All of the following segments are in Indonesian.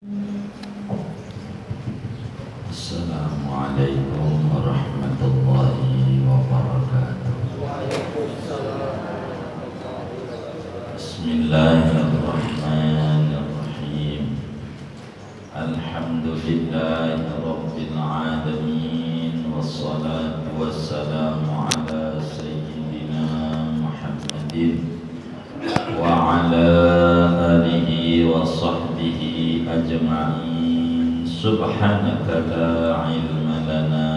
Assalamualaikum warahmatullahi wabarakatuh. Bismillahirrahmanirrahim. Alhamdulillahi rabbil alamin. Wassalatu wassalamu ala sayyidina Muhammadin wa ala alihi wa sahbihi ajma'in. Subhanaka la ilma lana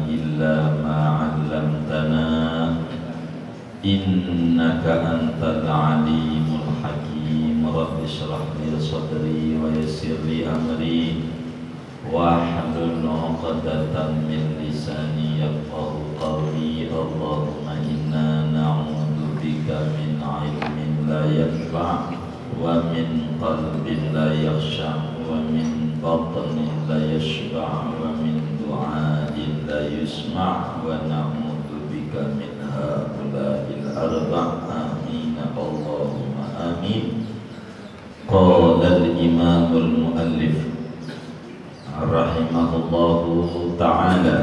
illa ma 'allamtana innaka antal alimul hakim. Rabbi shrah li sadri wa yassir li amri wahlul 'uqdatam min lisani yafqahu qawli. Allahumma inna na'udzu bika min 'ilmin la yanfa' wa min qalbin la yakhsha' wa min batnin la yashba' wa min du'ain la yusma' wa na'udzu bika min haula'il arba'. Amin Allahumma amin. Qala al-imam al-muallif rahimahullahu ta'ala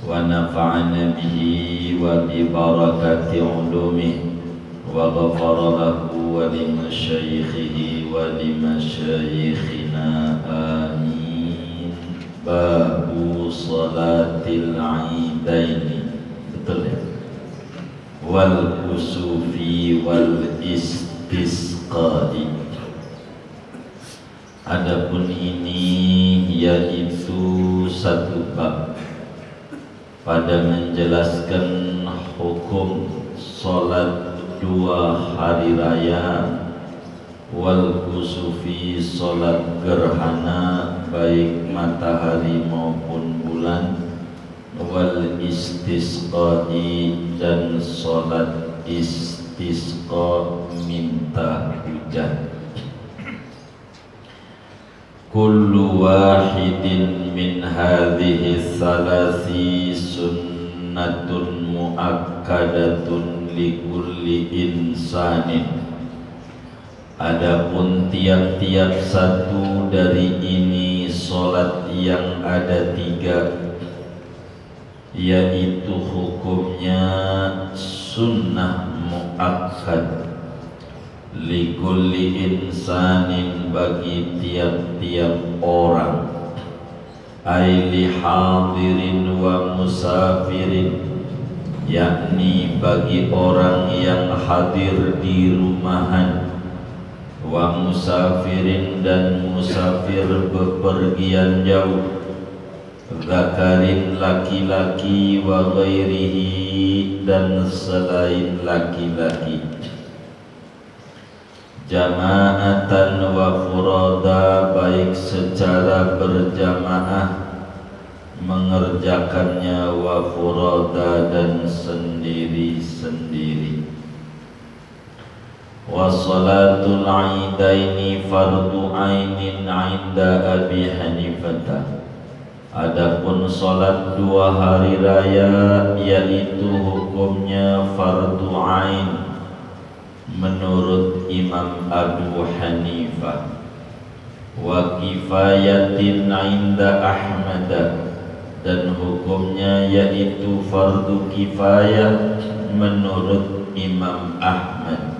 wa nafa'ana bihi wa bi barakati ulumihi wa ghafara lahu wa li masyaikhihi wa li masyaikhina. Amin. Babu salatil aidaini, betul ya, wal kusufi wal istisqai. Adapun ini yaitu satu bab pada menjelaskan hukum salat dua hari raya, wal kusufi salat gerhana baik matahari maupun bulan, wal istisqai dan salat istisqa minta hujan. Kullu wahidin min hadhihi thalasi sunnatun muakkadatun likulli insanin. Adapun tiap-tiap satu dari ini solat yang ada tiga, yaitu hukumnya sunnah muakkad likulli insanin, bagi tiap-tiap orang, ay li hadirin wa musafirin, yakni bagi orang yang hadir di rumahan, wa musafirin dan musafir bepergian jauh, zakarin laki-laki wa ghairihi dan selain laki-laki, jama'atan wa furada baik secara berjamaah mengerjakannya, wa furada dan sendiri-sendiri. Wa salatul aidaini fardu ainin 'inda Abi Hanifah. Adapun salat dua hari raya yaitu hukumnya fardu ain menurut Imam Abu Hanifah, wa kifayatin 'inda Ahmad dan hukumnya yaitu fardu kifayah menurut Imam Ahmad,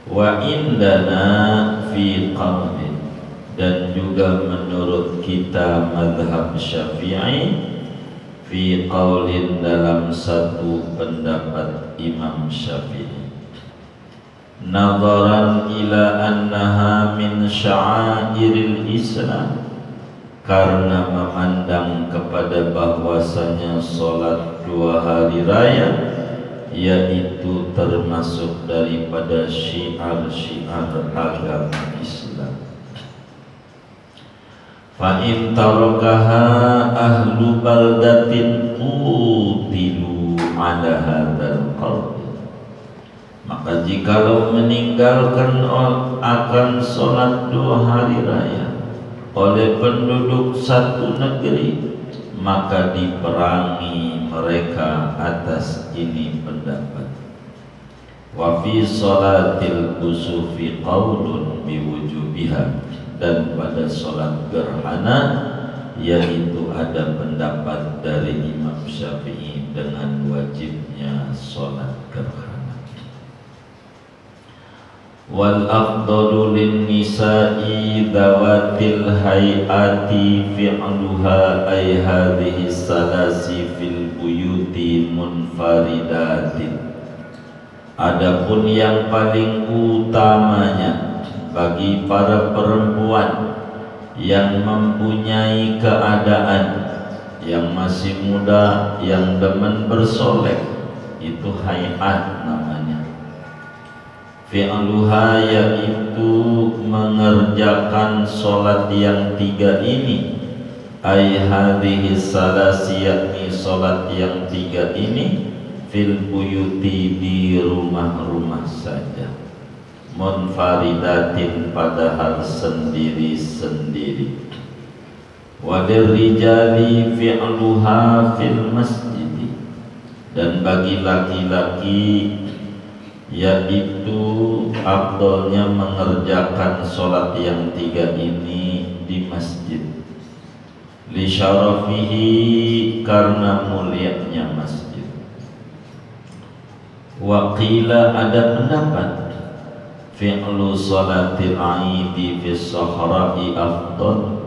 wa indana fi qaulin dan juga menurut kita mazhab Syafi'i, fi qaulin dalam satu pendapat Imam Syafi'i, nazaran ila annaha min sya'airil Islam, karena memandang kepada bahwasanya salat dua hari raya yaitu termasuk daripada syiar-syiar agama Islam. Fa in tarakaha ahlu baldatin qutilu ala hadzal qaul, maka jikalau meninggalkan akan salat dua hari raya oleh penduduk satu negeri, maka diperangi mereka atas ini pendapat. Wa fi salatil kusufi qaulun biwujubiha, dan pada sholat gerhana, yaitu ada pendapat dari Imam Syafi'i dengan wajibnya sholat gerhana. Wal afdalu lin nisa'i dawatil hayati fi'luha ay hadhihi salasi fil buyuti munfaridatin. Adapun yang paling utamanya bagi para perempuan yang mempunyai keadaan, yang masih muda, yang demen bersolek, itu hayat namanya. Fi'luha yaitu mengerjakan sholat yang tiga ini, ay hadhihi salasi, yakni sholat yang tiga ini, fil buyuti di rumah-rumah saja, munfaridatin padahal sendiri-sendiri. Walir rijali fi'luha fil masjid, dan bagi laki-laki yaitu afdalnya mengerjakan sholat yang tiga ini di masjid, li syarafihi, karena mulianya masjid. Waqila, ada pendapat, fi'lu sholatil aidi fi sahra'i afdal,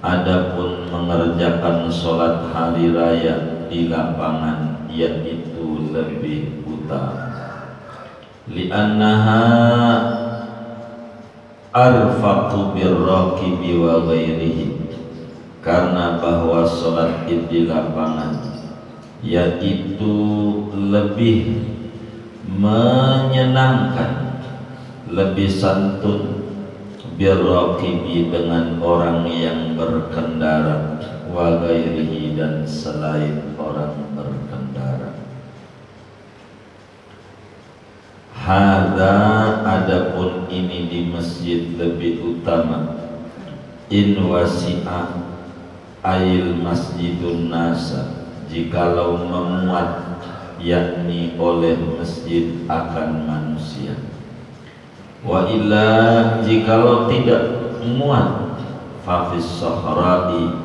adapun mengerjakan sholat hari raya di lapangan yaitu lebih utama. Li'annaha arfaqu birraqibi wa ghairihi, karena bahwa sholat id di lapangan yaitu lebih menyenangkan, lebih santun, birraqibi dengan orang yang berkendara, wa ghairihi dan selain orang berkendara. Hadza, adapun ini di masjid lebih utama, in wasi'a ail masjidun nasa, jikalau memuat, yakni oleh masjid akan manusia. Wa illa, jikalau tidak muat, fa fis sahra'i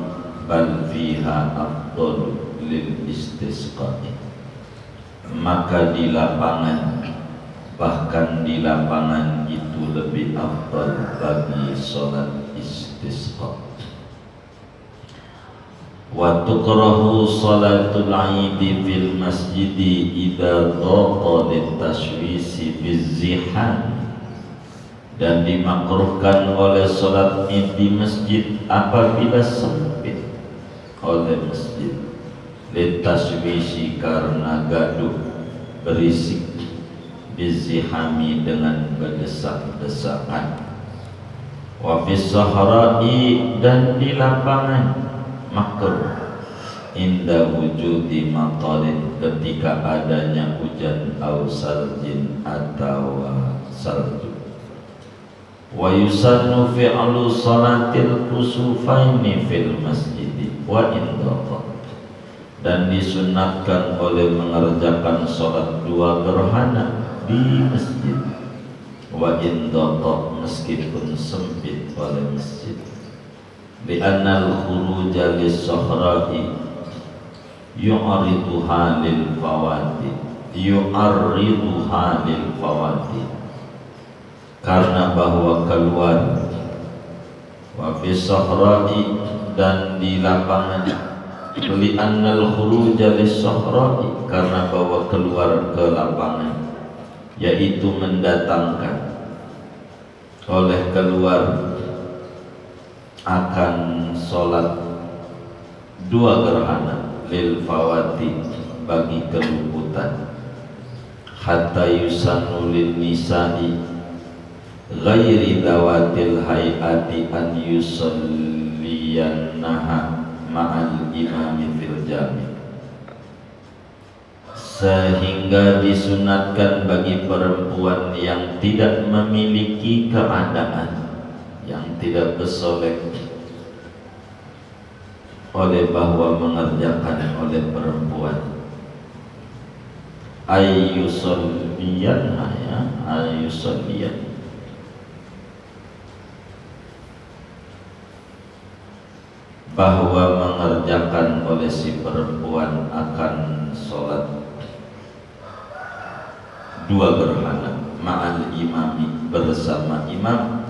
bal fiha afdal lil istisqa'i, maka di lapangan, bahkan di lapangan itu lebih afdal bagi sholat istisqa. Wa tukrahu sholatul aidi fil masjidi idza dhaqa litashwisi bizziham, dan dimakruhkan oleh sholat id di masjid apabila sempit oleh masjid, litashwisi, karena gaduh, berisik, bizihami, dengan berdesak-desakan. Wa fis sahra'i, dan di lapangan makruh, inda wujudi matarin, ketika adanya hujan, au saljin, atau salju. Wa yusannu fi'lu salatil kusufaini fil masjid wa indaqa, dan disunatkan oleh mengerjakan sholat dua gerhana di masjid, wa indaqa, meskipun sempit oleh masjid. Li'annal khuruja lis-sahra'i yu'ariduha lil fawati, karena bahwa keluar, wa fis sahra'i, dan di lapangan, li'annal khuruja lis-sahra'i, karena bahwa keluar ke lapangan yaitu mendatangkan, oleh keluar akan sholat dua gerhana, lil fawati, bagi keluputan, hatta yusannu lin nisa'i ghairi dawatil hayati an yusalliyannaha ma'al imami fil jami, sehingga disunatkan bagi perempuan yang tidak memiliki keadaan, yang tidak bersolek, oleh bahwa mengerjakan oleh perempuan, ayyusalliyan, bahwa mengerjakan oleh si perempuan akan sholat dua gerhana ma'al imami bersama imam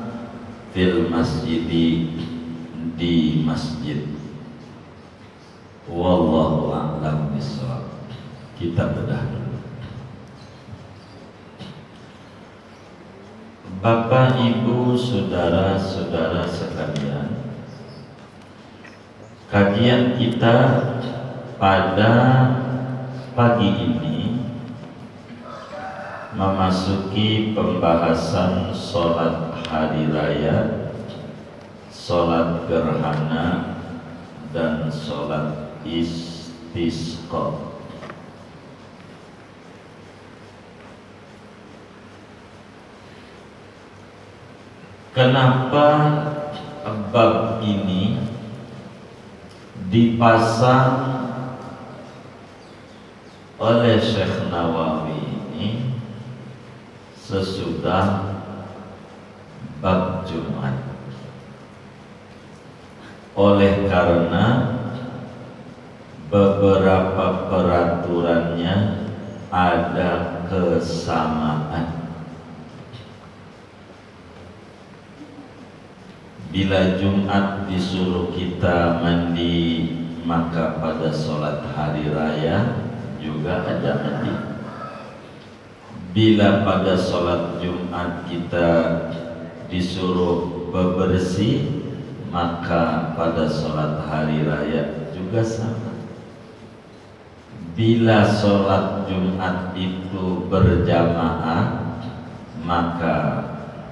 fil masjidi di masjid. Wallahu a'lam bishawab. Kita bedah dulu. Bapak, Ibu, saudara-saudara sekalian, kajian kita pada pagi ini memasuki pembahasan sholat hari raya, sholat gerhana, dan sholat istisqa. Kenapa bab ini dipasang oleh Syekh Nawawi ini sesudah bab Jumat? Oleh karena beberapa peraturannya ada kesamaan. Bila Jumat disuruh kita mandi, maka pada sholat hari raya juga ada mandi. Bila pada sholat Jumat kita disuruh bebersih, maka pada sholat hari raya juga sama. Bila sholat Jumat itu berjamaah, maka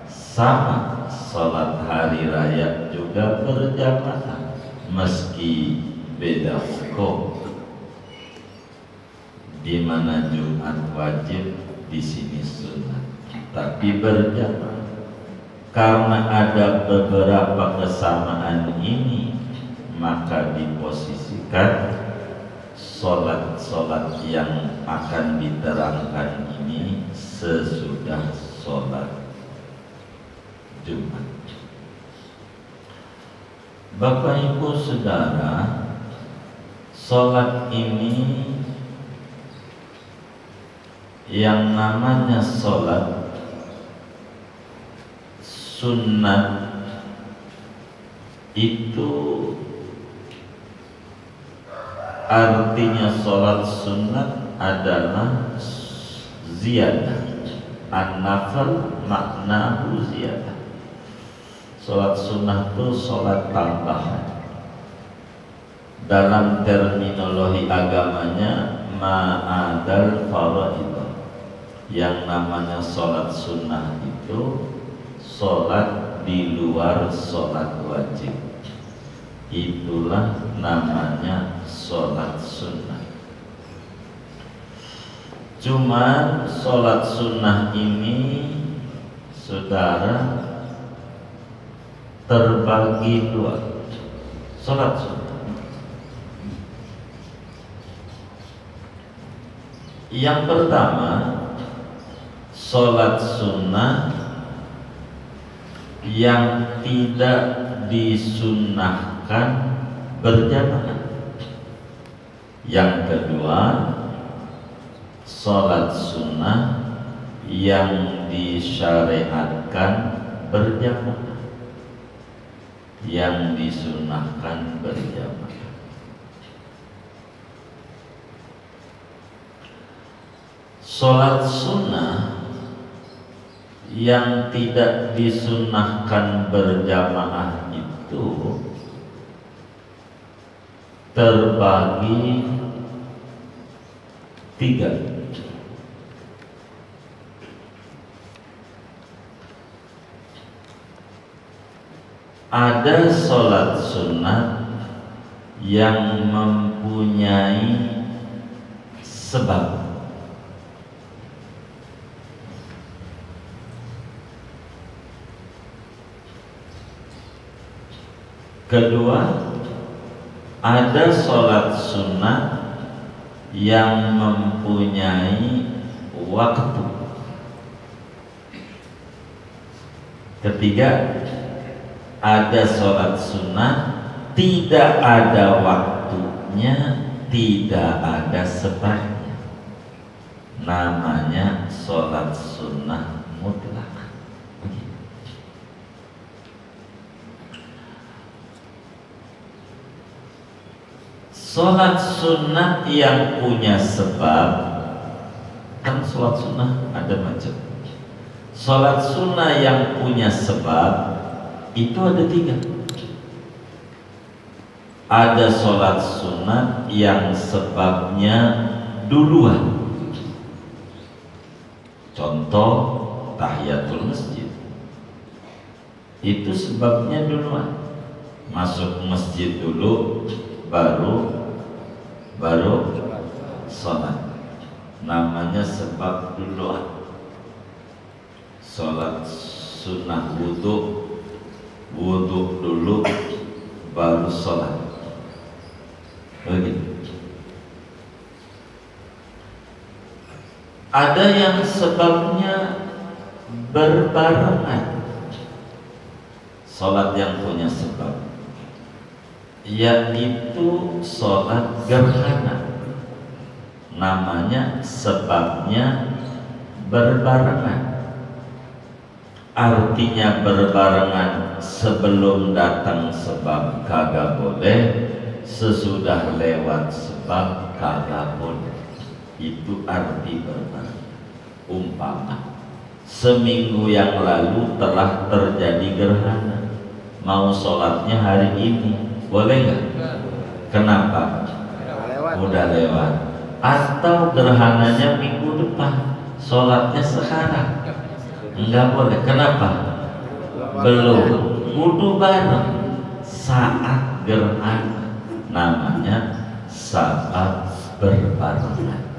sama sholat hari raya juga berjamaah, meski beda hukum. Di mana Jumat wajib, di sini sunnah, tapi berjamaah. Karena ada beberapa kesamaan ini, maka diposisikan sholat-sholat yang akan diterangkan ini sesudah sholat Jumat. Bapak, Ibu, saudara, sholat ini yang namanya sholat sunnah itu artinya sholat sunnah adalah ziyadah. An-nafal maknahu ziyadah. Sholat sunnah itu sholat tambahan. Dalam terminologi agamanya ma'adal faraid. Yang namanya sholat sunnah itu sholat di luar sholat wajib. Itulah namanya sholat sunnah. Cuma sholat sunnah ini, saudara, terbagi dua. Sholat sunnah yang pertama, sholat sunnah yang tidak disunnahkan berjamaah. Yang kedua, sholat sunnah yang disyariatkan berjamaah, yang disunnahkan berjamaah. Sholat sunnah yang tidak disunnahkan berjamaah itu terbagi tiga. Ada sholat sunnah yang mempunyai sebab. Kedua, ada sholat sunnah yang mempunyai waktu. Ketiga, ada sholat sunnah tidak ada waktunya, tidak ada sebabnya. Namanya sholat sunnah mutlak. Sholat sunnah yang punya sebab, kan sholat sunnah ada macam. Sholat sunnah yang punya sebab itu ada 3. Ada sholat sunnah yang sebabnya duluan. Contoh tahiyatul masjid, itu sebabnya duluan. Masuk masjid dulu, baru sholat. Namanya sebab duluan. Sholat sunnah wudhu dulu, baru sholat. Begitu. Ada yang sebabnya berbarengan. Sholat yang punya sebab, yaitu sholat gerhana. Namanya sebabnya berbarengan. Artinya berbarengan, sebelum datang sebab kagak boleh, sesudah lewat sebab kagak boleh. Itu arti berbarengan. Umpama seminggu yang lalu telah terjadi gerhana, mau sholatnya hari ini, boleh nggak? Kenapa? Udah lewat. Atau gerhananya minggu depan, sholatnya sekarang, enggak boleh. Kenapa? Belum. Wudu bareng saat gerhana. Namanya saat berbarengan.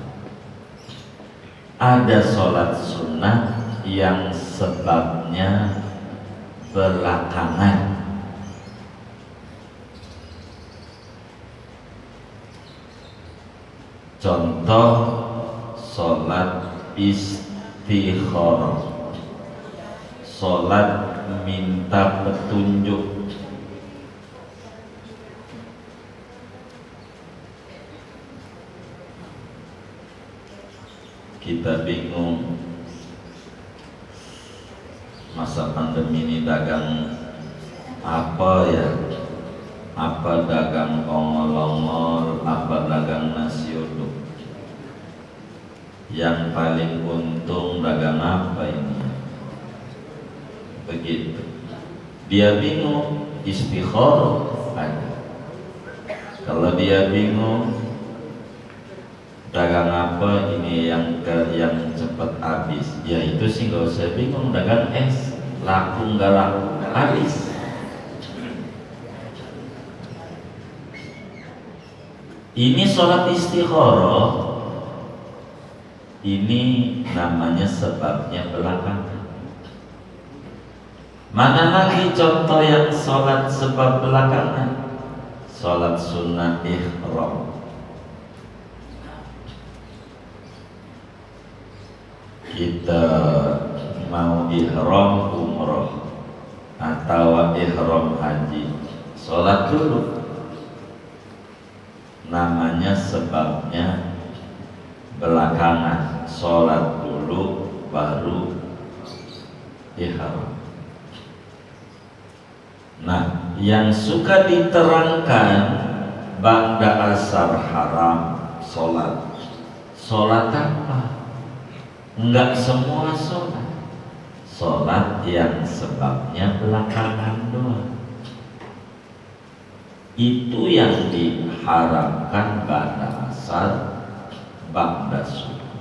Ada sholat sunnah yang sebabnya belakangan. Contoh sholat istikharah, sholat minta petunjuk. Kita bingung, masa pandemi ini dagang apa ya? Apa dagang ongol-ongol, apa dagang nasi uduk? Yang paling untung dagang apa ini? Begitu. Dia bingung, istikharah ada. Kalau dia bingung, dagang apa ini yang cepat habis? Ya itu sih gak usah bingung, dagang es, laku nggak laku habis. Ini sholat istikharah, ini namanya sebabnya belakangan. Mana lagi contoh yang sholat sebab belakangan? Sholat sunnah ihram. Kita mau ihram umroh atau ihram haji, sholat dulu. Namanya sebabnya belakangan. Sholat dulu baru ihram. Nah, yang suka diterangkan ba'da asar haram sholat. Sholat apa? Enggak semua sholat. Sholat yang sebabnya belakangan doang. Itu yang diharamkan ba'da asar, ba'da subuh.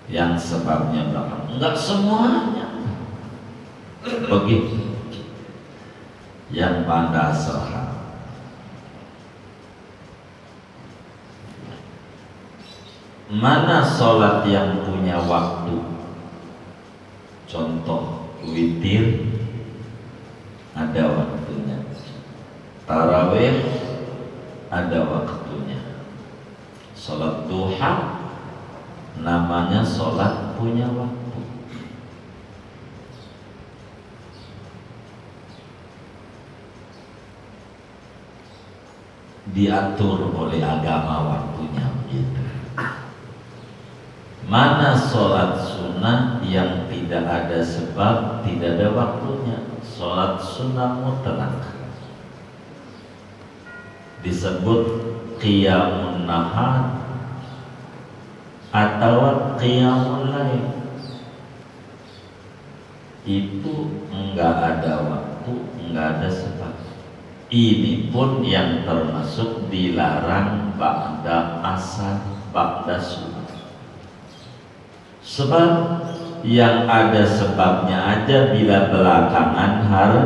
Yang sebabnya belakangan. Enggak semuanya. Begitu. Yang ba'da asar. Mana sholat yang punya waktu? Contoh witir ada waktunya, tarawih ada waktunya, sholat duha namanya sholat punya waktu. diatur oleh agama waktunya begitu. Mana sholat sunnah yang tidak ada sebab, tidak ada waktunya? Sholat sunnah mutlak disebut qiyamun nahar atau qiyamul lail. Itu enggak ada waktu, enggak ada sebab. Ini pun yang termasuk dilarang ba'da asar, ba'da subuh. Sebab yang ada sebabnya aja bila belakangan hari,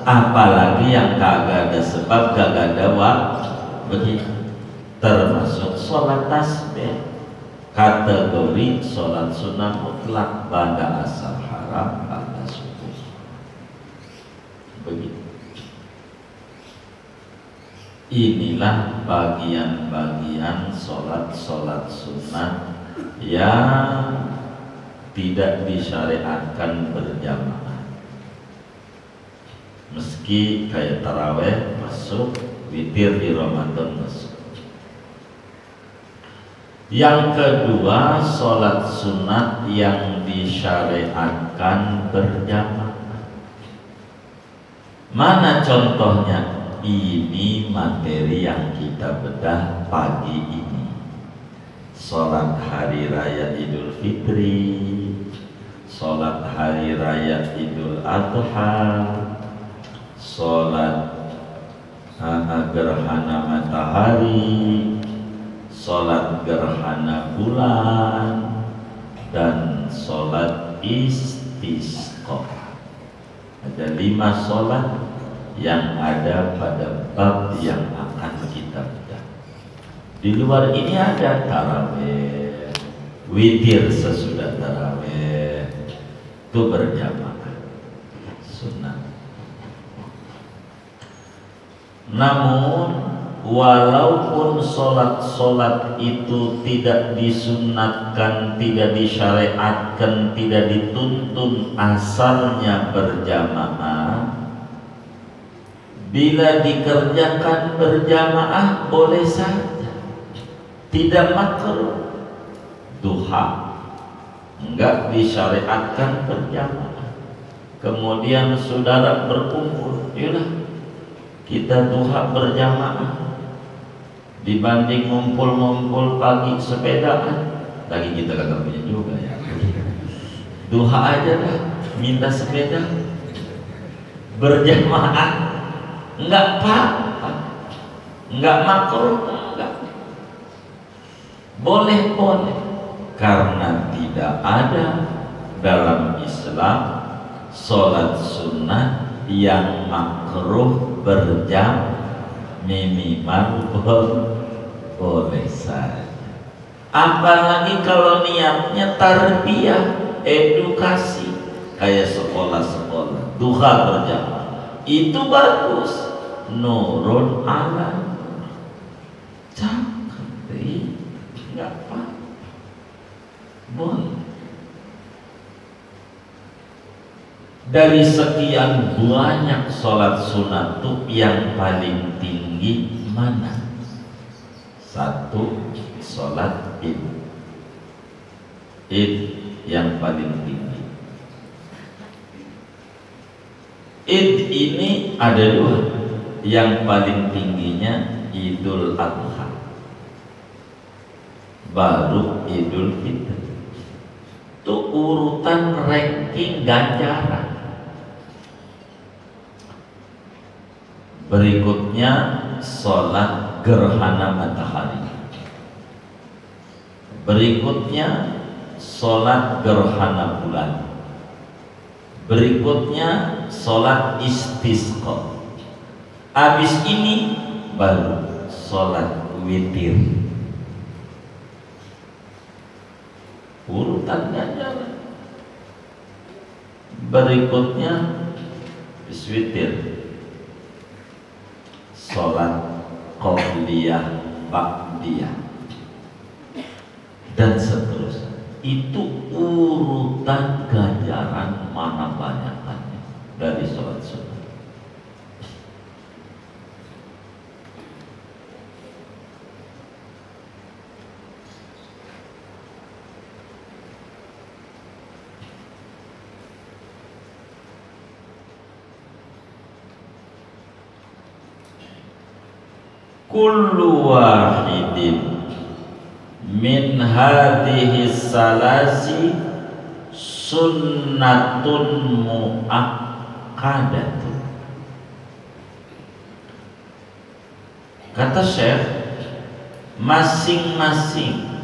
apalagi yang kagak ada sebab, kagak ada waktu. Begitu. Termasuk sholat tasbih, kategori sholat sunnah mutlak ba'da asar haram, ba'da subuh. Begitu. Inilah bagian-bagian sholat-sholat sunnah yang tidak disyariatkan berjamaah. Meski kayak taraweh masuk, witir di Ramadan masuk. Yang kedua, sholat sunat yang disyariatkan berjamaah. Mana contohnya? Ini materi yang kita bedah pagi ini. Sholat hari raya Idul Fitri, sholat hari raya Idul Adha, sholat gerhana matahari, sholat gerhana bulan, dan sholat istisqa. Ada 5 sholat yang ada pada bab yang akan kita bedah. Di luar ini ada taraweh, witir sesudah taraweh, itu berjamaah sunnah. Namun walaupun sholat-sholat itu tidak disunatkan, tidak disyariatkan, tidak dituntun asalnya berjamaah, bila dikerjakan berjamaah boleh saja, tidak makruh. Duha enggak disyariatkan berjamaah. Kemudian saudara berkumpul, yalah kita duha berjamaah dibanding ngumpul-ngumpul pagi sepedaan. Lagi kita kagak punya juga ya. Duha aja dah, minta sepeda berjamaah. Enggak apa-apa, enggak makruh, enggak. Boleh-boleh, karena tidak ada dalam Islam sholat sunnah yang makruh berjam, minimal boleh saja. Apalagi kalau niatnya tarbiyah, edukasi, kayak sekolah-sekolah, duha berjamaah, itu bagus. Nurun ala cakri, nggak apa, boleh. Dari sekian banyak sholat sunat tuh yang paling tinggi mana? 1, sholat id. Id yang paling tinggi. Id ini ada 2. Yang paling tingginya Idul Adha, baru Idul Fitri. Itu urutan ranking ganjaran. Berikutnya sholat gerhana matahari. Berikutnya sholat gerhana bulan. Berikutnya sholat istisqa. Habis ini baru sholat witir. Urutan ganjaran. Berikutnya witir, sholat qobliyah, ba'diyah, dan seterusnya. Itu urutan ganjaran mana banyakannya dari sholat sunnah. kullu wahidin min hadhihi salasi sunnatun muakkadatun. Kata Syekh, masing-masing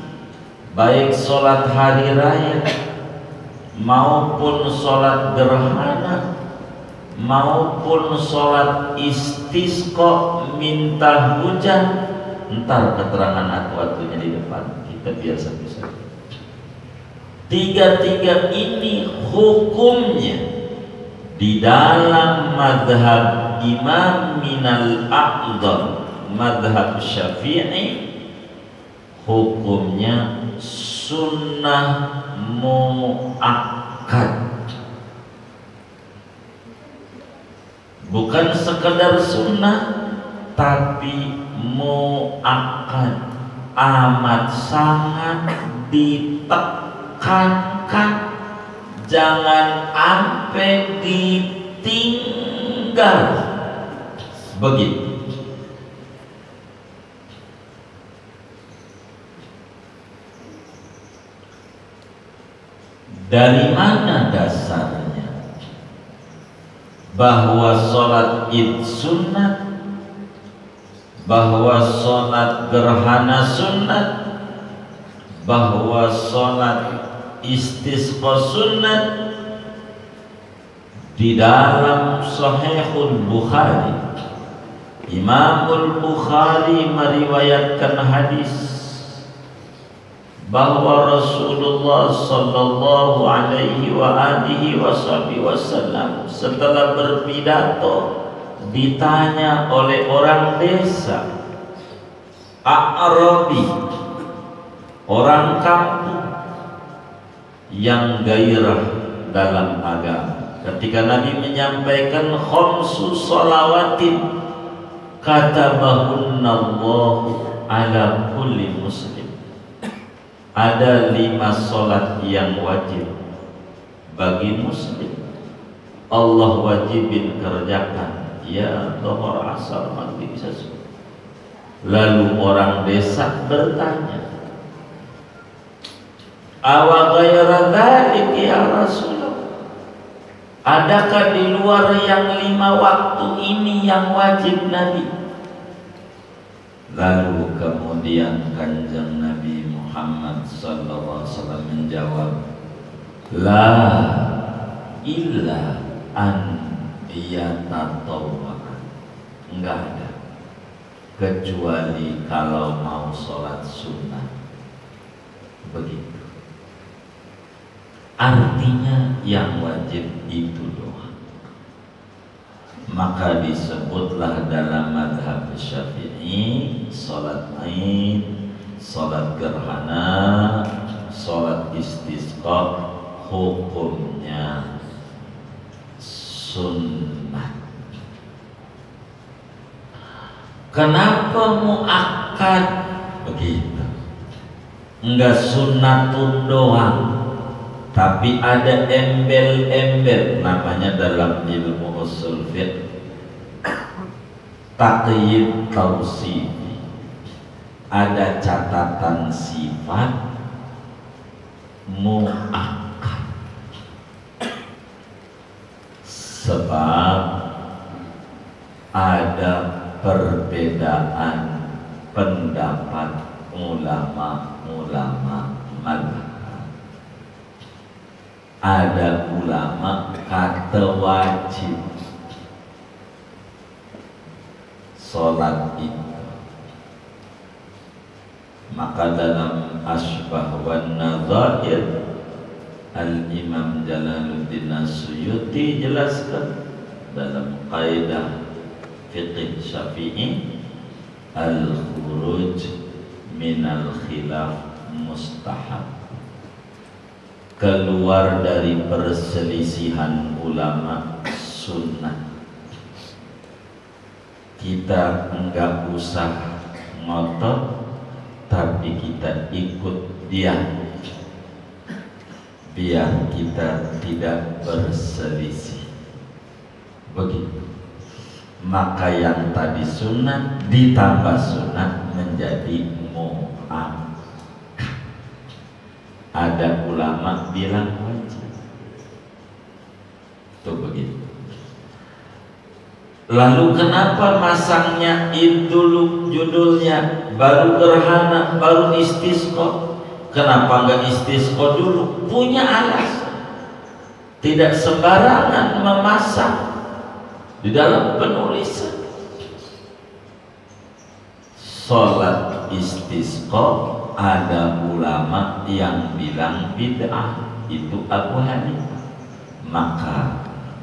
baik sholat hari raya maupun sholat gerhana maupun sholat istisqa minta hujan, ntar keterangan waktunya di depan kita biar satu-satu. Tiga-tiga ini hukumnya di dalam madhab Imam Minal A'dham, madhab Syafi'i, hukumnya sunnah muakkad. Bukan sekedar sunnah, tapi muakkad, amat sangat ditekankan, jangan sampai ditinggal. Begitu. Dari mana dasarnya bahwa sholat id sunnat, bahwa sholat gerhana sunnat, bahwa sholat istisqa sunnat? Di dalam Sahihul Bukhari, Imamul Bukhari meriwayatkan hadis bahwa Rasulullah sallallahu alaihi wa alihi wasallam setelah berpidato ditanya oleh orang desa, A'rabi, orang kampung yang gairah dalam agama. Ketika Nabi menyampaikan khamsu shalawatin katabahunallahu ala kulli muslim, ada 5 sholat yang wajib bagi muslim, Allah wajibin kerjakan, ya dhuhur, asar, maghrib, isya, subuh. Lalu orang desa bertanya, awa ghaira dzalik ya Rasulullah, adakah di luar yang 5 waktu ini yang wajib Nabi? Lalu kemudian Kanjeng Nabi Muhammad sallallahu alaihi wasallam menjawab, la illa an yatatawwa, enggak ada kecuali kalau mau sholat sunnah. Begitu. Artinya yang wajib itu doang. Maka disebutlah dalam madhab Syafi'i, sholat Id, sholat gerhana, sholat istisqa hukumnya sunnah. Kenapa muakkad? Begitu. Enggak sunnatun doang, tapi ada embel-embel, namanya dalam ilmu usul fiqh taqyid tausif, ada catatan sifat muakkad. Sebab ada perbedaan pendapat ulama-ulama mazhab. Ada ulama kata wajib sholat itu, maka dalam Asbah wan Nadhair Al-Imam Jalaluddin As-Suyuti jelaskan dalam kaidah fiqh Syafi'i, al-khuruj minal khilaf mustahab, keluar dari perselisihan ulama sunnah. Kita enggak usah ngotot, tapi kita ikut dia, biar kita tidak berselisih. Begitu. maka yang tadi sunat ditambah sunat menjadi muakkad. Ada ulama bilang wajib. Itu begitu. Lalu kenapa masangnya Id dulu judulnya, baru gerhana, baru istisqa? Kenapa enggak istisqa dulu? Punya alasan. Tidak sembarangan memasang di dalam penulisan. Sholat istisqa ada ulama yang bilang bid'ah, itu Abu Hanifah. Maka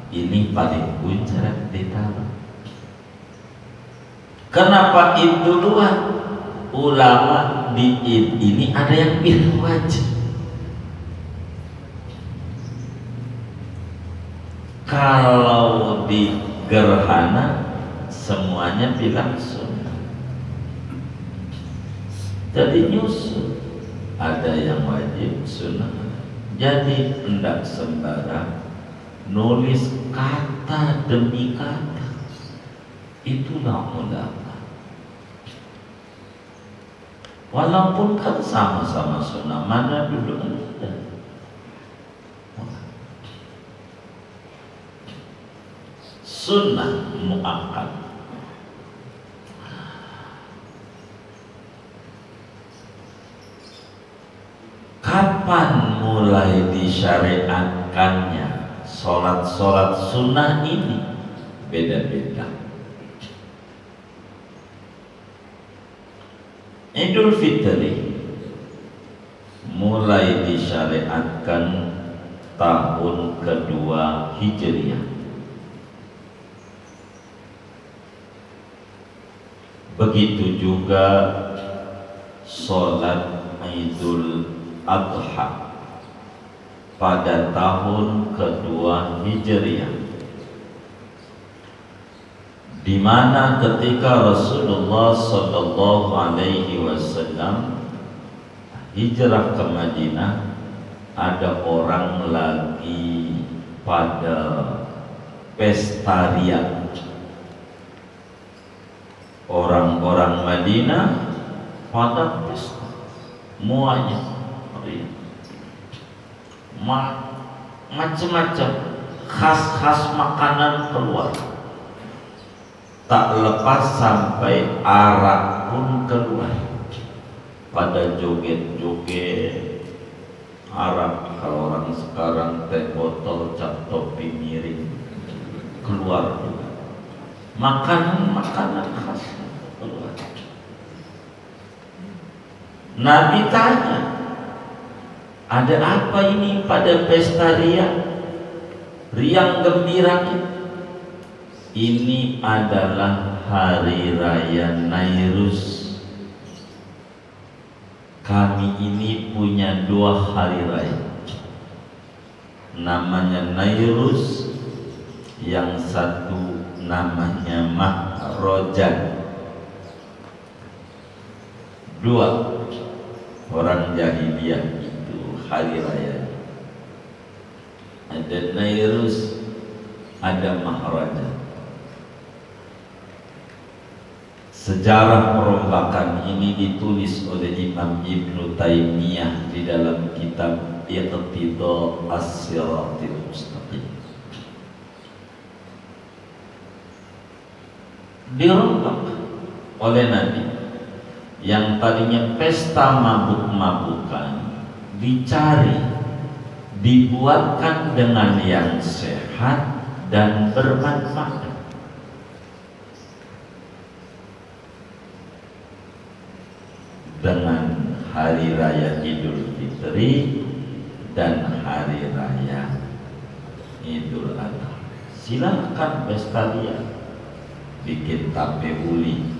ini paling puncak ditaruh. Kenapa Id duluan? Ulama di Id ini ada yang bilang wajib. Kalau di gerhana semuanya bilang sunnah. Jadi nyusul, ada yang wajib, sunnah. Jadi hendak sembarang nulis kata demi kata. Itulah ulama. Walaupun kan sama-sama sunnah, mana dulu ada. Sunnah muakkad. Kapan mulai disyariatkannya sholat-sholat sunnah ini? Beda-beda. Idul Fitri mulai disyariatkan tahun kedua Hijriah. Begitu juga sholat Idul Adha pada tahun kedua Hijriah, di mana ketika Rasulullah Shallallahu Alaihi Wasallam hijrah ke Madinah, ada orang lagi pada pesta ria. Orang-orang Madinah pada pesta, semuanya macam-macam khas-khas makanan keluar, tak lepas sampai arak pun keluar. Pada joget-joget arak, kalau orang sekarang teh botol cap topi miring keluar juga. Makanan-makanan khas keluar. Nabi tanya, ada apa ini pada pesta riang gembira kita? Ini adalah hari raya Nairus. Kami ini punya 2 hari raya, namanya Nairus, yang satu namanya Mahrojan. 2 orang jahiliyah itu hari raya. Ada Nairus, ada Mahrojan. Sejarah perombakan ini ditulis oleh Imam Ibnu Taimiyah di dalam kitab Iqtida As-Siratil Mustaqim. Dirombak oleh Nabi. Yang tadinya pesta mabuk-mabukan dicari, dibuatkan dengan yang sehat dan bermanfaat. Dengan hari raya Idul Fitri dan hari raya Idul Adha, silakan pesta dia, bikin tape uli,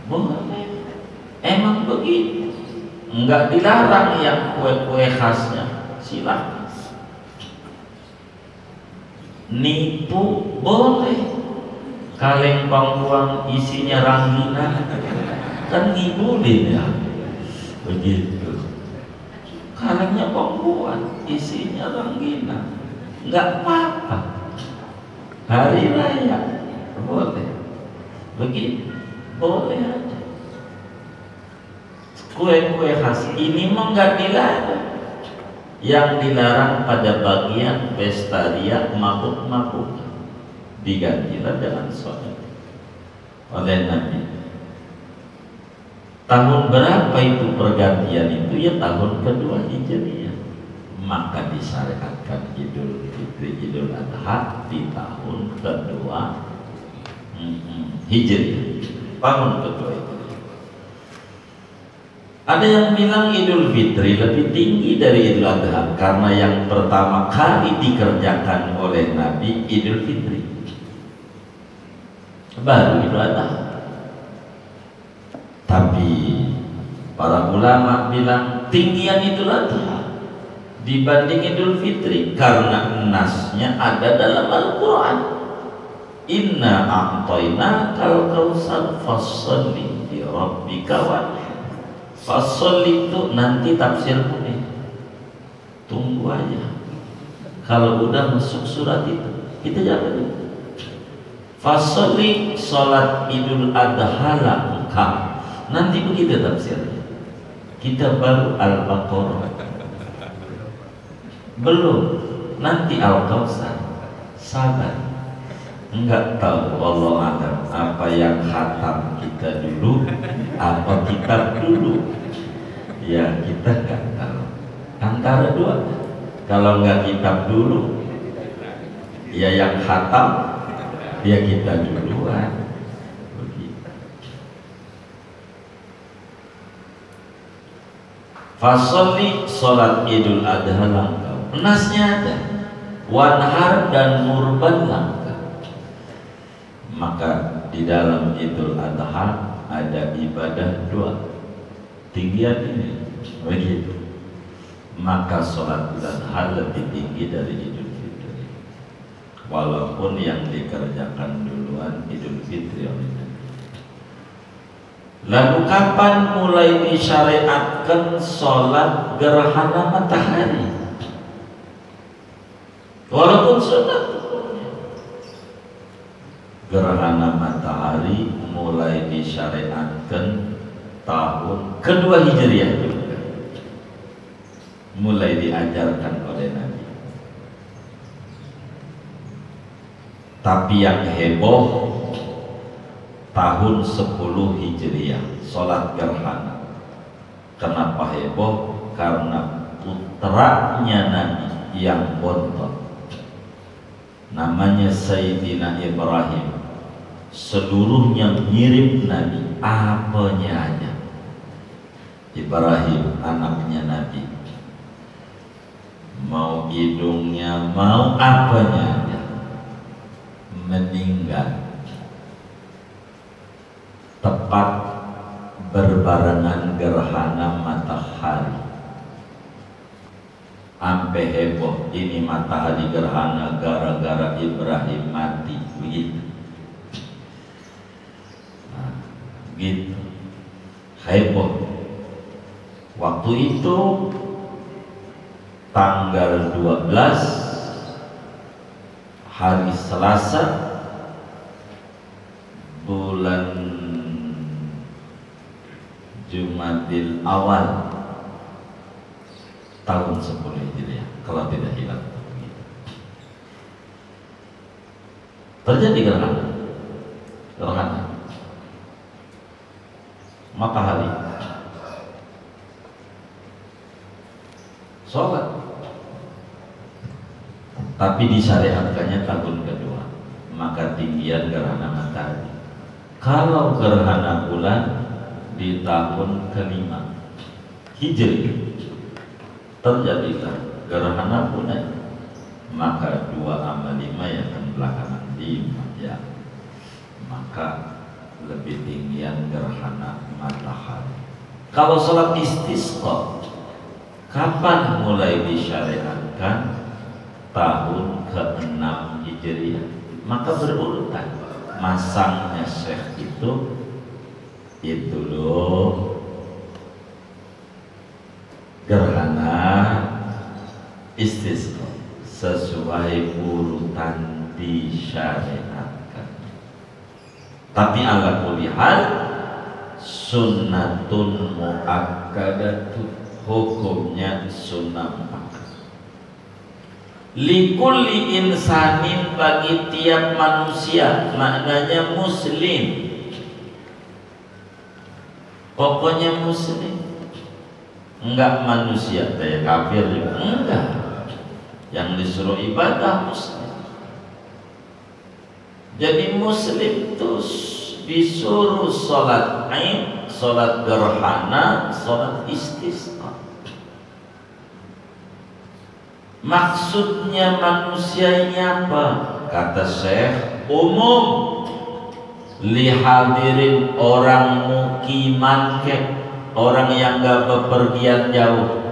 boleh. Emang begitu, enggak dilarang yang kue-kue khasnya, silakan. Nipu boleh, kaleng bangkuang isinya ranginang, kan ngibulin ya. Begitu. Kalengnya bangkuan isinya ranginang, enggak apa-apa. Hari raya boleh. Begitu, boleh aja. Kue-kue khas ini mah nggak dilarang. Yang dilarang pada bagian pesta ria, mabuk-mabuk, digantilah dengan sholat oleh Nabi. Tahun berapa itu pergantian itu? Ya tahun kedua Hijriah. Maka disyariatkan Idul Fitri, Idul Adha di tahun kedua Hijriah, tahun kedua itu. Ada yang bilang Idul Fitri lebih tinggi dari Idul Adha karena yang pertama kali dikerjakan oleh Nabi Idul Fitri, baru Idul Adha. Tapi para ulama bilang tinggian Idul Adha dibanding Idul Fitri karena nasnya ada dalam Al-Quran. Inna a'tainakal kautsar fasholli li rabbika wanhar. Fasol itu nanti tafsirmu nih, tunggu aja. Kalau udah masuk surat itu, kita jangan dulu. Fasoli sholat Idul Adha lengkap. Nanti begitu tafsirnya. Kita baru Al-Baqarah, belum. Nanti Al-Kautsar. Sabar. Enggak tahu Allah alam apa yang khatam kita dulu, apa kitab dulu. Ya kita enggak tahu. Antara dua. Kalau enggak kitab dulu, ya yang khatam, ya kita duluan. Begitu. Fasoli sholat Idul Adha lengkap. Nasnya ada. Wanhar dan murban lengkap. Maka di dalam Idul Adha ada ibadah dua, tinggian ini begitu. Maka sholat Idul Adha lebih tinggi dari Idul Fitri, walaupun yang dikerjakan duluan Idul Fitri oleh Nabi. Lalu kapan mulai disyariatkan sholat gerhana matahari? Walaupun sunnah. Gerhana matahari mulai disyariatkan tahun kedua Hijriah juga, mulai diajarkan oleh Nabi. Tapi yang heboh tahun 10 Hijriah sholat gerhana. Kenapa heboh? Karena putranya Nabi yang bontot, namanya Sayyidina Ibrahim, seluruhnya mirip Nabi, apanya aja. Ibrahim anaknya Nabi, mau hidungnya, mau apanya aja, meninggal tepat berbarengan gerhana matahari. Sampai heboh, ini matahari gerhana gara-gara Ibrahim mati, begitu. Nah, gitu. Heboh. Waktu itu tanggal 12 hari Selasa bulan Jumadil Awal tahun 10 Hijriah, kalau tidak hilang. Terjadi gerhana matahari. Sholat, tapi disyariatkannya tahun kedua, maka tinggian gerhana matahari. Kalau gerhana bulan di tahun kelima Hijri terjadilah gerhana bulan, maka 2 sama 5 yang akan belakangan 5 ya, maka lebih tinggian gerhana matahari. Kalau sholat istisqa kapan mulai disyariatkan? Tahun ke-6 Hijriah. Maka berurutan masangnya Syekh itu loh gerhana istisqa sesuai urutan disyariatkan. Tapi ala kulli hal sunnatun muakkadatun, hukumnya sunnah muakkad. Likulli insanin, bagi tiap manusia, maknanya muslim, pokoknya muslim, enggak manusia kayak kafir juga enggak, yang disuruh ibadah muslim. Jadi muslim itu disuruh sholat Aid, sholat gerhana, sholat istisqa. Maksudnya manusia ini apa? Kata Syekh, umum, lihadirin, orang mukiman ke, orang yang gak bepergian jauh,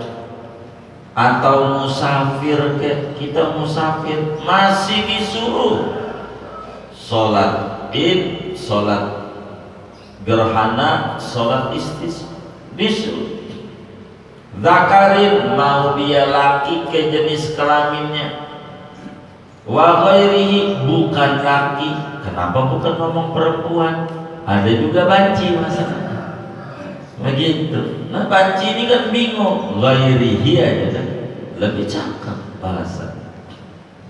atau musafir ke, kita musafir masih disuruh sholat Id, sholat gerhana, sholat istisqa, disuruh. Zakarin, mau dia laki ke jenis kelaminnya, wa ghairihi, bukan laki. Kenapa bukan ngomong perempuan? Ada juga banci masalahnya begitu. Nah banci ini kan bingung, ghairihi aja kan lebih cakep bahasa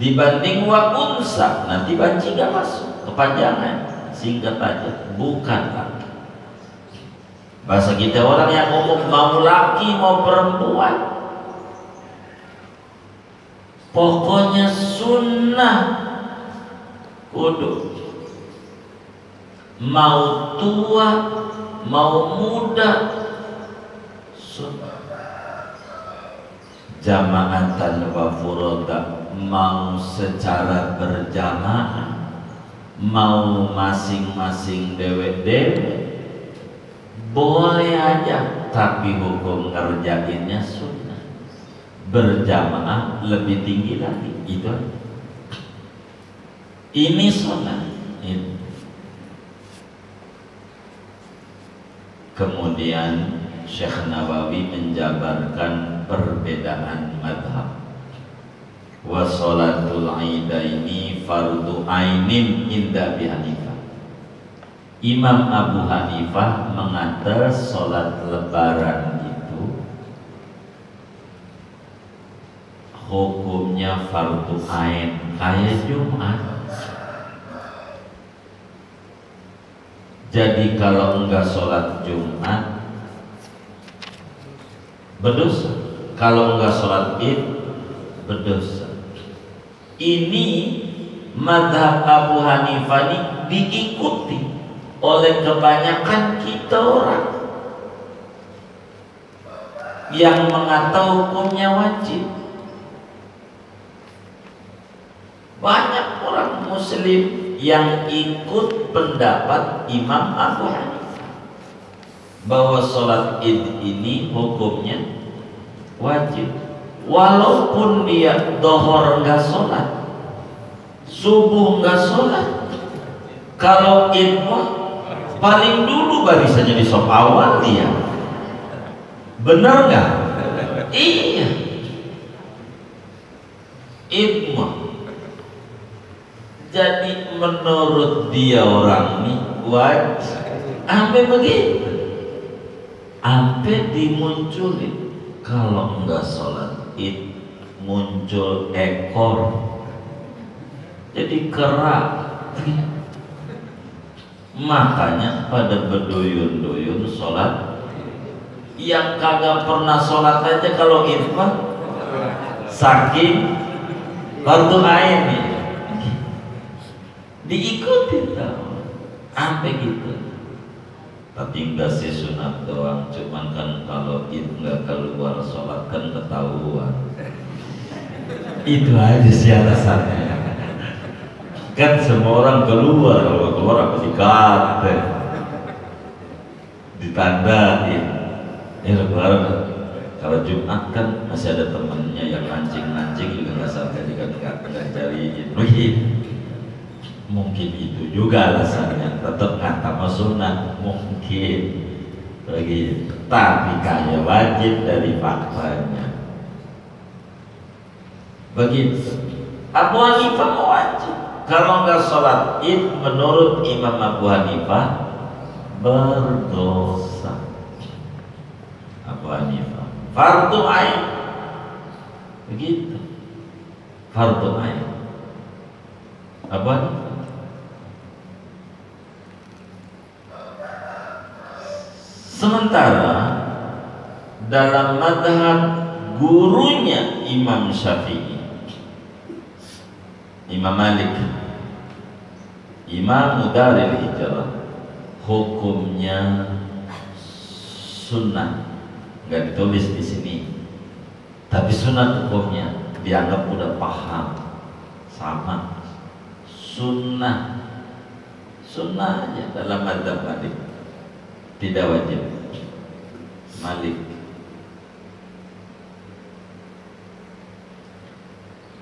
dibanding wa unsa. Nanti banci gak masuk, kepanjangan, singkat aja, bukan laki. Bahasa kita orang yang ngomong mau laki mau perempuan, pokoknya sunnah kudu, mau tua mau muda sunnah. Jama'atan wa furoda, mau secara berjamaah mau masing-masing dewe-dewe boleh aja, tapi hukum ngerjainnya sunnah. Berjamaah lebih tinggi lagi, itu ini sunnah. Kemudian Syekh Nawawi menjabarkan perbedaan madhab. Wa sholatul aidaini fardu ainin inda Abi Hanifah. Imam Abu Hanifah mengatakan sholat lebaran itu hukumnya fardu ain kayak Jumat. Jadi kalau enggak sholat Jumat berdosa, kalau enggak sholat Id berdosa. Ini madhab Abu Hanifah ini diikuti oleh kebanyakan kita orang yang mengatakan hukumnya wajib. Banyak orang muslim yang ikut pendapat Imam Abu Hanifah bahwa sholat Id ini hukumnya wajib, walaupun dia dohor enggak sholat, subuh enggak sholat. Kalau Id paling dulu barisannya di sop awal dia, benar nggak? Iya, Id jadi menurut dia orang ini wajib. Sampai begitu, sampai dimunculin kalau enggak sholat Id muncul ekor, jadi kerak. Makanya pada berduyun-duyun sholat, yang kagak pernah sholat aja kalau Id saking fardu ain nih diikuti tau, sampai gitu. Tapi enggak sih sunat doang, cuman kan kalau Id enggak keluar sholat kan ketahuan. Itu aja sih alasannya. Kan semua orang keluar, kalau keluar apa dikata, ditandain. Lebaran kalau Jumat kan masih ada temennya yang mancing-mancing juga nggak sampai nggak cariin. Mungkin itu juga alasannya, tetap kata sunat mungkin begitu, tapi kayak wajib dari faktanya begitu. Abu Hanifah wajib. kalau nggak sholat id menurut Imam Abu Hanifah berdosa. Abu Hanifah fardu ain, begitu, fardu ain Abu Hanifah. Sementara dalam madhab gurunya Imam Syafi'i, Imam Malik, Imam Daril Hijrah, hukumnya sunnah, nggak ditulis di sini, tapi sunnah hukumnya dianggap udah paham, sama, sunnah, sunnah aja dalam madhab Malik, tidak wajib. Malik.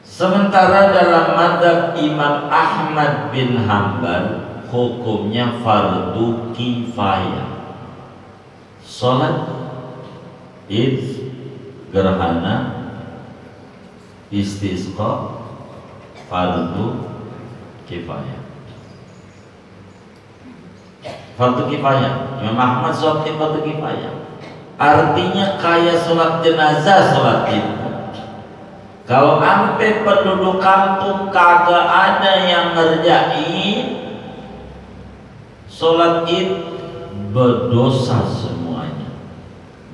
Sementara dalam madhab Imam Ahmad bin Hanbal hukumnya fardu kifayah. Sholat id, gerhana, istisqa, fardu kifayah. Fardu kifayah. Imam Ahmad sholat id fardu kifayah. Artinya kayak sholat jenazah, sholat id. Kalau sampai penduduk kampung kagak ada yang ngerjain sholat id, berdosa semuanya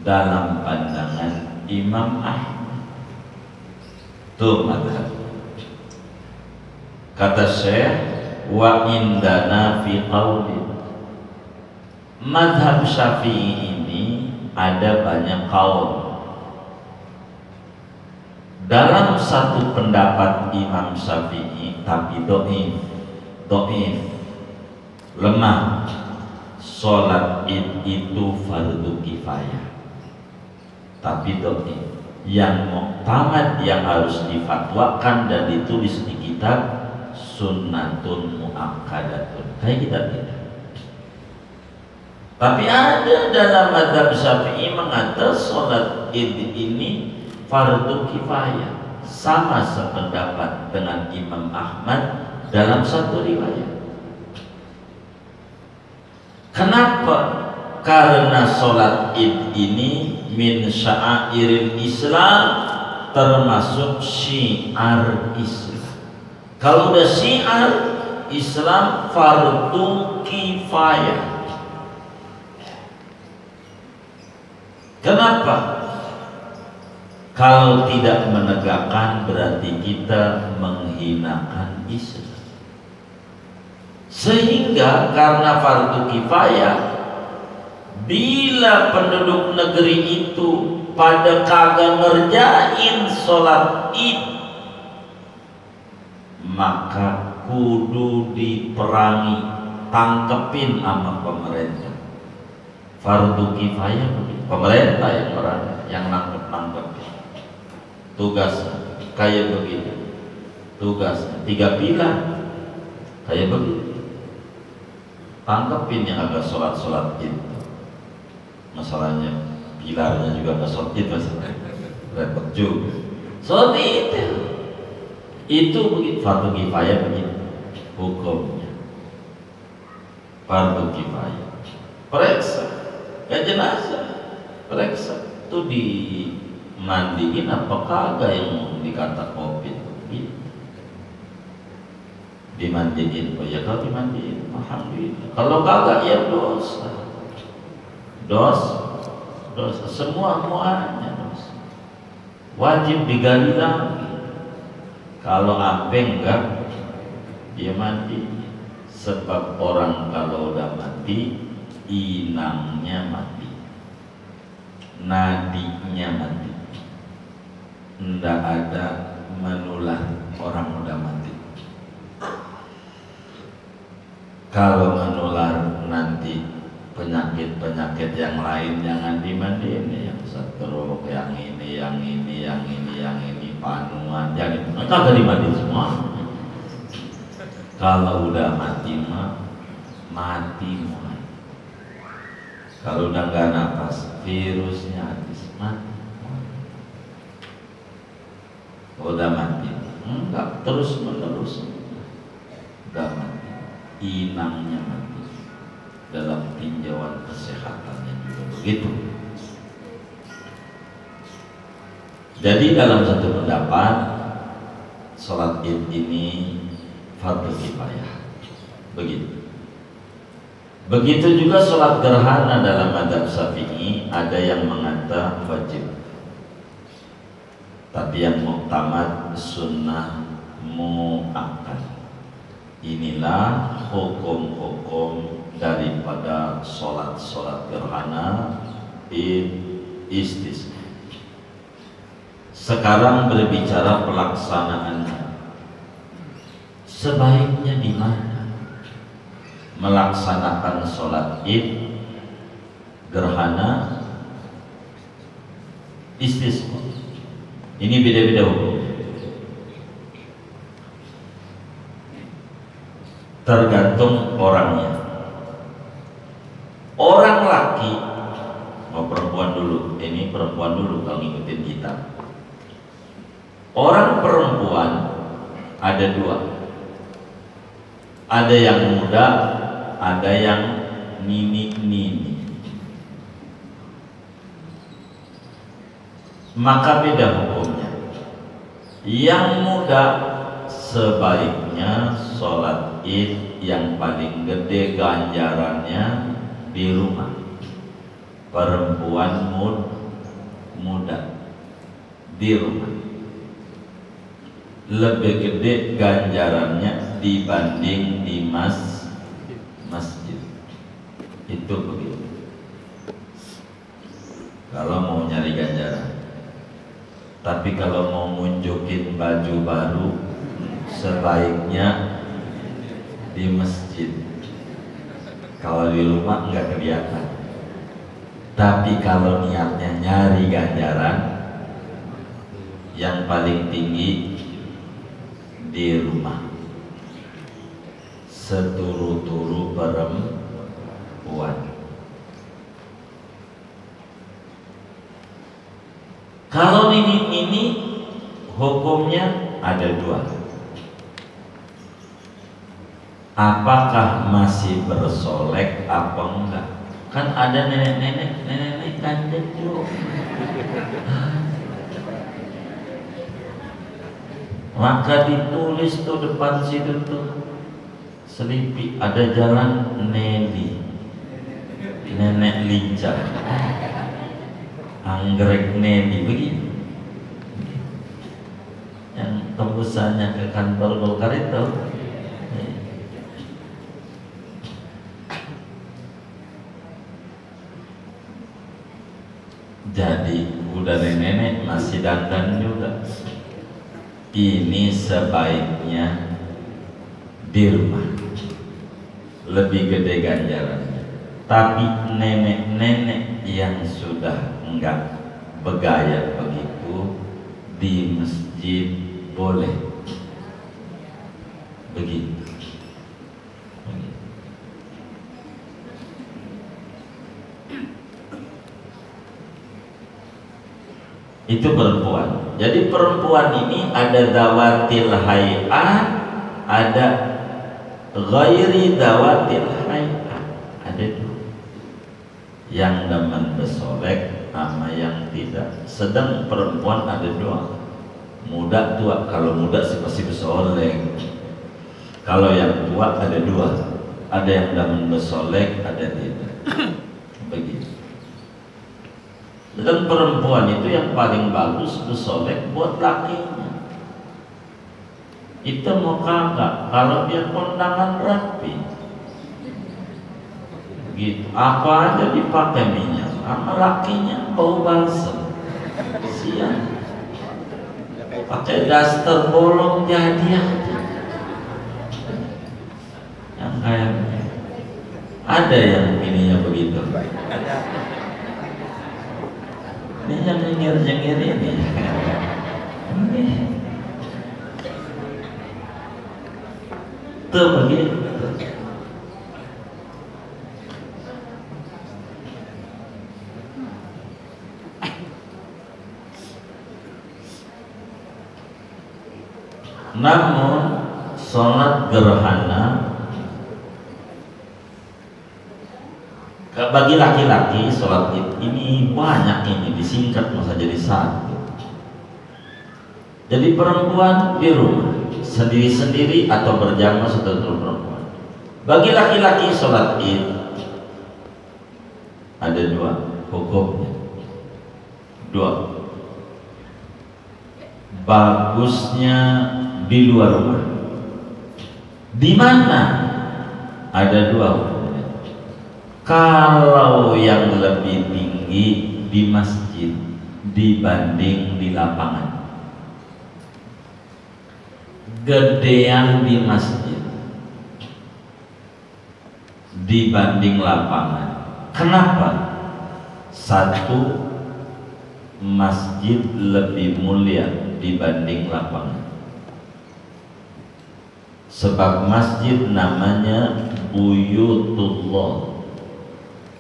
dalam pandangan Imam Ahmad. Tuh madhab. Kata Syekh, wa indana fi qawli, madhab Syafi'i ini ada banyak kaul. Dalam satu pendapat Imam Syafi'i, tapi do'if, lemah, sholat id itu fardu kifayah, tapi do'if. Yang muktamad, yang harus difatwakan dan ditulis di kitab, sunnatun muakkadatun. Kayak kita tidak. Tapi ada dalam mazhab Syafi'i mengatakan sholat id ini fardu kifayah, sama sependapat dengan Imam Ahmad dalam satu riwayat. Kenapa? Karena sholat id ini min sya'airil Islam, termasuk syiar Islam. Kalau udah syiar Islam fardu kifayah. Kenapa? Kalau tidak menegakkan berarti kita menghinakan Islam. Sehingga karena fardu kifayah, bila penduduk negeri itu pada kagak ngerjain sholat id, maka kudu diperangi, tangkepin sama pemerintah. Fardu kifayah pemerintah yang perangi, yang nangkep. Tugasnya kayak begitu, tugasnya 3 pilar kayak begitu. Tangkepin yang agak sholat itu. Masalahnya pilarnya juga agak sholat itu, repot juga. Sholat itu begitu, fardu kifayah begitu hukumnya. Fardu kifayah. Periksa, kayak jenazah, periksa itu dimandiin apa kagak yang dikata COVID gitu. Dimandiin, oh ya kalau dimandiin alhamdulillah, kalau kagak ya dosa semuanya dosa, wajib digali lagi. Kalau ampe enggak dia mati, sebab orang kalau udah mati inangnya mati, nadinya mati, ndak ada menular orang udah mati. Kalau menular nanti penyakit yang lain jangan dimandiin, yang stroke, yang ini, panuan, jangan kagak dimandiin semua. Kalau udah mati mah mati semua. Kalau udah nggak nafas, virusnya habis, mati. Udah mati, enggak terus menerus. udah mati, inangnya mati, dalam tinjauan kesehatannya juga begitu. Jadi dalam satu pendapat, sholat id ini fardu kifayah. Begitu juga sholat gerhana dalam mazhab Syafi'i, ada yang mengatakan wajib, tapi yang muktamad sunnah muakkad. Inilah hukum-hukum daripada sholat gerhana istisqa. Sekarang berbicara pelaksanaannya, sebaiknya di mana melaksanakan sholat id, gerhana, istisqa. Ini beda-beda hukum, tergantung orangnya. Orang laki, mau perempuan dulu, ini perempuan dulu kalau ngikutin kita. Orang perempuan ada dua, ada yang muda, ada yang nini. Maka beda hukumnya. Yang muda sebaiknya sholat id yang paling gede ganjarannya di rumah. Perempuan muda di rumah lebih gede ganjarannya dibanding di masjid. Itu begitu. Kalau mau nyari ganjaran. Tapi kalau mau nunjukin baju baru, sebaiknya di masjid. Kalau di rumah nggak kelihatan. Tapi kalau niatnya nyari ganjaran, yang paling tinggi di rumah. Seturu-turu perempuan. Kalau ini hukumnya ada dua. Apakah masih bersolek apa enggak? Kan ada nenek kandet juga. Maka ditulis tuh depan situ tuh selipi, ada jalan Nelly, nenek lincah, anggrek Nelly, begitu. Yang tembusannya ke kantor Golkar itu. Jadi udah nenek masih dandan juga. Ini sebaiknya di rumah, lebih gede ganjarannya. Tapi nenek-nenek yang sudah enggak bergaya begitu, di masjid boleh begitu. Itu perempuan. Jadi perempuan ini ada dawatil hay'ah, ada ghairi dawatil hay'ah. Ada dua, yang demen bersolek sama yang tidak. Sedang perempuan ada dua, muda tua. Kalau muda sih pasti bersolek. Kalau yang tua ada dua, ada yang demen bersolek, ada tidak. Begitu. Dan perempuan itu yang paling bagus bersolek buat lakinya. Itu mau kagak kalau dia kondangan rapi gitu, apa aja dipakai minyak, sama lakinya bau balsam, siang pakai daster bolong jadi aja. Yang kayak ada yang ininya begitu. Ini yang nyengir ini. Tuh begitu. Namun sholat gerhana Bagi laki-laki sholat id ini banyak, ini disingkat masa jadi satu. Jadi perempuan di rumah sendiri-sendiri atau berjamaah satu perempuan. Bagi laki-laki sholat id ada dua hukumnya. Dua, bagusnya di luar rumah. Di mana? Ada dua hukumnya. Kalau yang lebih tinggi di masjid dibanding di lapangan, gedean di masjid dibanding lapangan. Kenapa? Satu, masjid lebih mulia dibanding lapangan. Sebab masjid namanya buyutullah,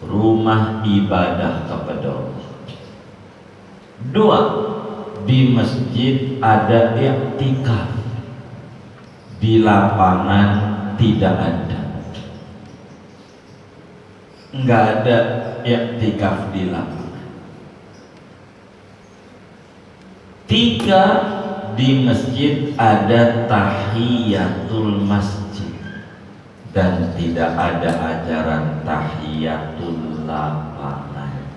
rumah ibadah kepada Allah. Dua, di masjid ada i'tikaf, di lapangan tidak ada. Enggak ada i'tikaf di lapangan. Tiga, di masjid ada tahiyatul masjid dan tidak ada ajaran tahiyatul lapangan,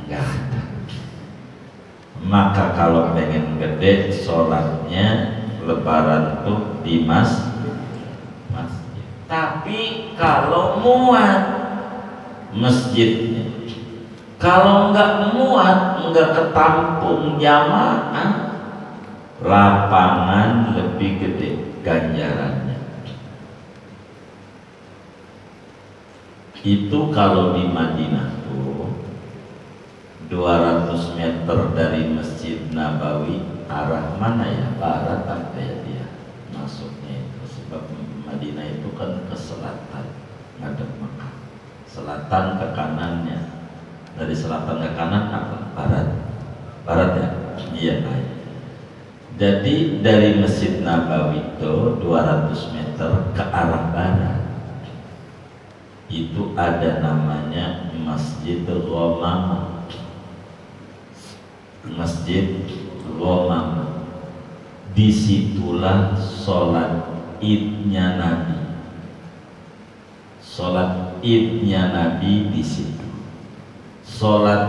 enggak ada. Maka kalau pengen gede sholatnya lebaran tuh di masjid. Tapi kalau muat masjidnya, kalau enggak muat, enggak ketampung jamaah, lapangan lebih gede ganjarannya. Itu kalau di Madinah tuh 200 meter dari Masjid Nabawi, arah mana ya? Barat apa ya dia masuknya itu, sebab Madinah itu kan ke selatan, ngadep Makkah. Selatan ke kanannya, dari selatan ke kanan apa? Barat. Barat ya? Iya. Jadi dari Masjid Nabawi itu 200 meter ke arah barat itu ada namanya Masjid Ghamamah. Masjid Ghamamah. Disitulah sholat idnya Nabi. Sholat idnya Nabi di situ. Sholat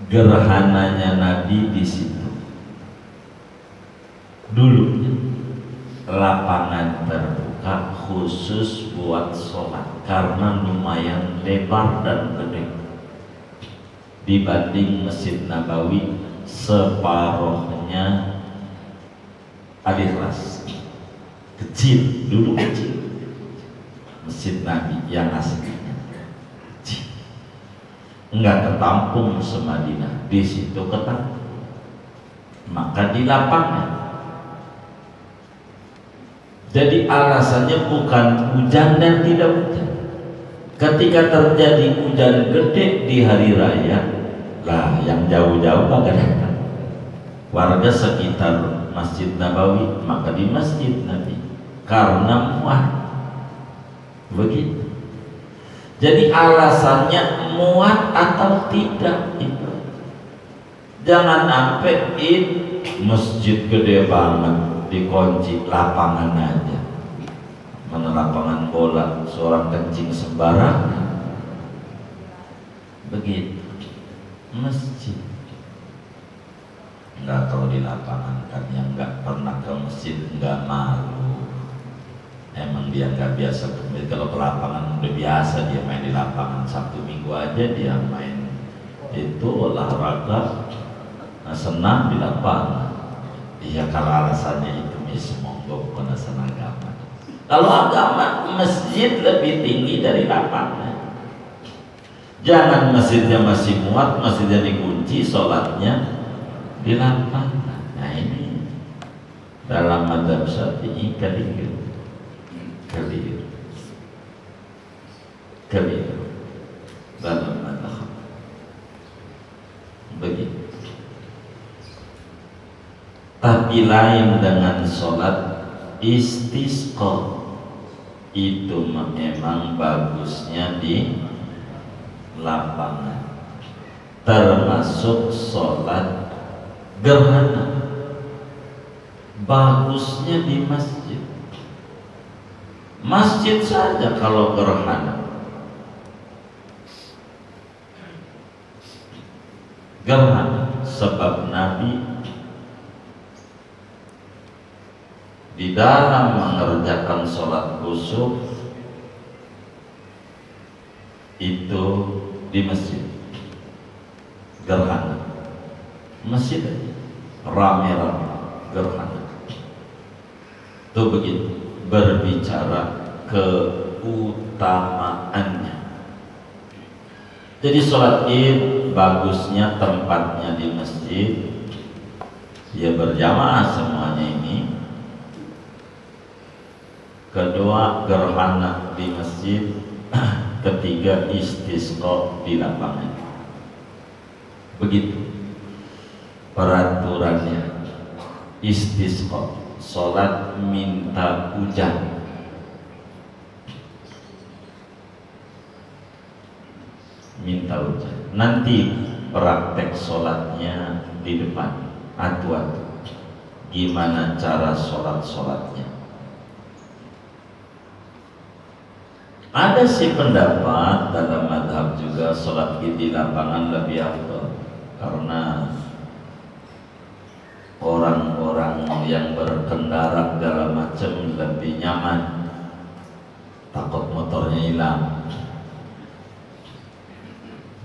gerhananya Nabi di situ. Dulu lapangan terbuka khusus buat sholat karena lumayan lebar dan gede dibanding Masjid Nabawi, separohnya Al-Ikhlas, kecil, dulu kecil. Masjid Nabi yang aslinya kecil, enggak ketampung semadinah, di situ ketampung. Maka di lapangan. Jadi alasannya bukan hujan dan tidak hujan. Ketika terjadi hujan gede di hari raya, lah yang jauh-jauh pada datang. Warga sekitar Masjid Nabawi, maka di Masjid Nabi karena muat. Begitu. Jadi alasannya muat atau tidak itu. Jangan sampai masjid gede banget dikunci, lapangan aja, mana lapangan bola, seorang kencing sembarangan. Begitu masjid. Enggak, kalau di lapangan kan yang enggak pernah ke masjid enggak malu. Emang dia enggak biasa ke masjid. Kalau ke lapangan udah biasa dia main di lapangan. Sabtu Minggu aja dia main itu olahraga, senam di lapangan. Iya, kalau alasannya itu monggo, bukan alasan agama. Kalau agama, masjid lebih tinggi dari lapangan. Jangan masjidnya masih muat, masjidnya dikunci, sholatnya di lapangan. Nah ini dalam madzhab Syafi'i keliru dalam madzhab begitu. Tapi lain dengan sholat istisqa, itu memang bagusnya di lapangan, termasuk sholat gerhana. Bagusnya di masjid. Masjid saja kalau gerhana. Gerhana, sebab Nabi di dalam mengerjakan sholat khusuf itu di masjid gerhana, masjid rame-rame gerhana. Itu begitu berbicara keutamaannya. Jadi sholat id bagusnya tempatnya di masjid, ya berjamaah semuanya ini. Kedua, gerhana di masjid. Ketiga, istisqa di lapangan. Begitu peraturannya. Istisqa, sholat minta hujan. Minta hujan. Nanti praktek sholatnya di depan. Atu-atu gimana cara sholat-sholatnya. Ada sih pendapat dalam madhab juga sholat di lapangan lebih afdal, karena orang-orang yang berkendara segala macam lebih nyaman, takut motornya hilang,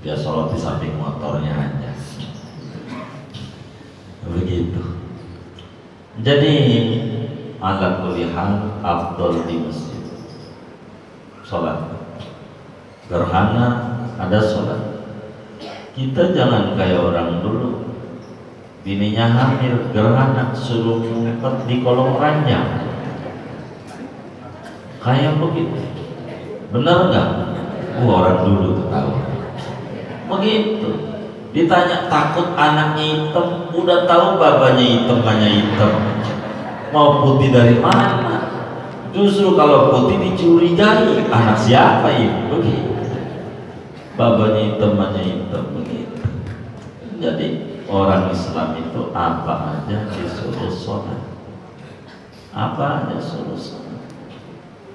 dia sholat di samping motornya aja, begitu. Jadi ala kulli hal afdal di masjid sholat gerhana, ada sholat. Kita jangan kayak orang dulu, bininya hamil gerhana suruh ngumpet di kolong ranjang, kayak begitu. Benar nggak? Orang dulu tuh tahu begitu. Ditanya takut anaknya hitam, udah tahu babanya hitam, banyak hitam, mau putih dari mana? Justru kalau putih dicurigai, anak siapa ini? Begitu. Babanya hitam, banyak hitam, begitu. Jadi orang Islam itu apa aja disuruh sholat, apa aja suruh sholat.